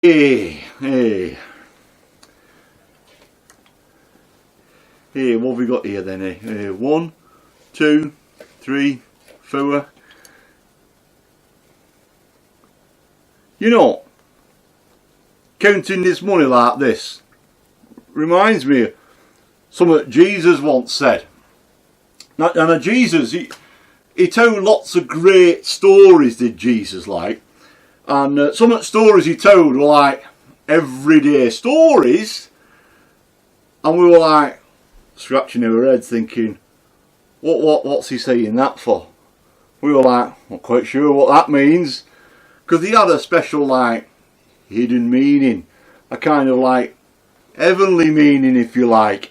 Hey, what have we got here then? 1, 2, 3, 4. You know, counting this money like this reminds me of something Jesus once said. Now Jesus, he told lots of great stories, did Jesus, like. And some of the stories he told were like everyday stories. And we were like scratching our heads thinking, what's he saying that for? We were like, not quite sure what that means. Because he had a special like hidden meaning. A kind of like heavenly meaning, if you like.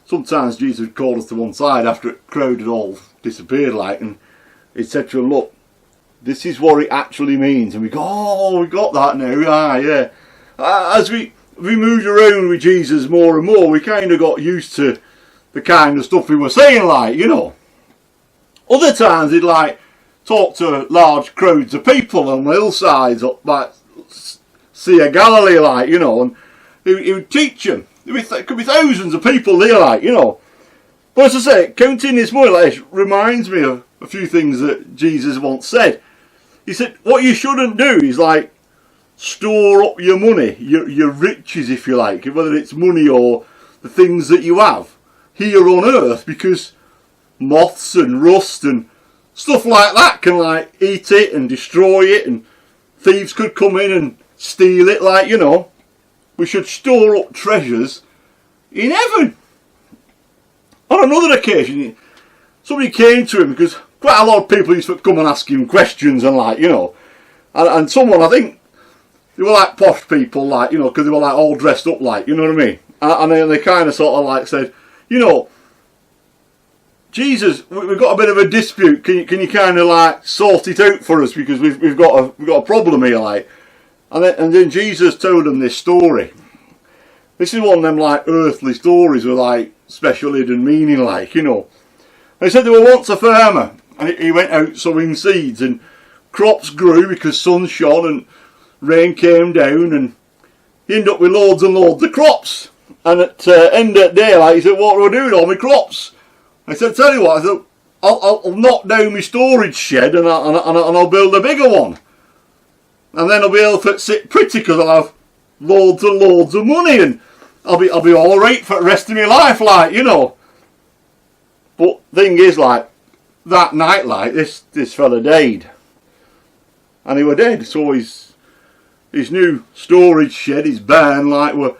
Sometimes Jesus would call us to one side after the crowd had all disappeared, like, and he'd said to him, look, this is what it actually means. And we go, oh, we got that now, yeah. As we moved around with Jesus more and more, we kind of got used to the kind of stuff he was saying, like, you know. Other times he'd like talk to large crowds of people on the hillsides up by Sea of Galilee, like, you know, and he would teach them. There could be thousands of people there, like, you know. But as I say, counting this money like this reminds me of a few things that Jesus once said. He said, what you shouldn't do is like store up your money, your riches, if you like, whether it's money or the things that you have here on earth, because moths and rust and stuff like that can like eat it and destroy it, and thieves could come in and steal it, like, you know. We should store up treasures in heaven. On another occasion, somebody came to him, because quite a lot of people used to come and ask him questions and, like, you know, and someone, I think they were like posh people, like, you know, because they were like all dressed up, like, you know what I mean, and they kind of sort of like said, you know, Jesus, we've got a bit of a dispute, can you kind of like sort it out for us, because we've got a problem here, like. And then Jesus told them this story. This is one of them like earthly stories with like special hidden meaning, like, you know. And he said there was once a farmer, and he went out sowing seeds, and crops grew because sun shone and rain came down, and he ended up with loads and loads of crops. And at the end of the day, like, he said, what do I do with all my crops? I said, tell you what, I said, I'll knock down my storage shed and I'll build a bigger one. And then I'll be able to sit pretty, because I'll have loads and loads of money, and I'll be all right for the rest of my life, like, you know. But thing is, like, that night, like, this fella died, and he were dead. So his new storage shed, his barn, like, were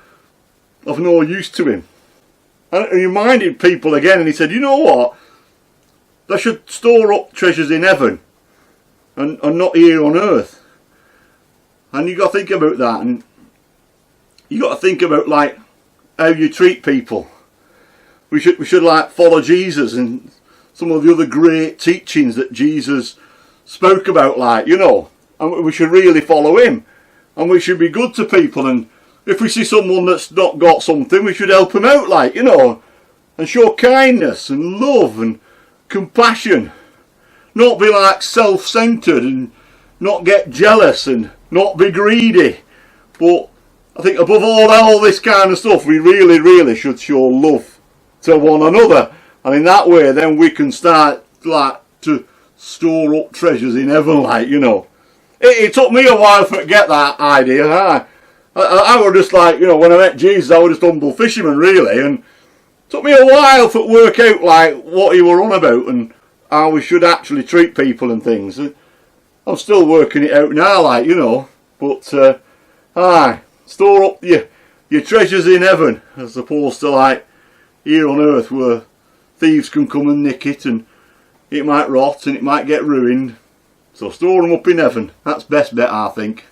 of no use to him. And he reminded people again, and he said, you know what? They should store up treasures in heaven, and not here on earth. And you got to think about that, and you got to think about like how you treat people. We should like follow Jesus and some of the other great teachings that Jesus spoke about, like, you know. And we should really follow him, and we should be good to people. And if we see someone that's not got something, we should help them out, like, you know, and show kindness and love and compassion. Not be like self-centered and not get jealous and not be greedy. But I think above all this kind of stuff, we really, really should show love to one another. And in that way, then we can start like to store up treasures in heaven, like, you know. It took me a while to get that idea. I was just like, you know, when I met Jesus, I was just humble fisherman, really. And it took me a while to work out like what he were on about and how we should actually treat people and things. I'm still working it out now, like, you know, but store up your treasures in heaven, as opposed to like here on earth, where thieves can come and nick it, and it might rot and it might get ruined. So store them up in heaven. That's best bet, I think.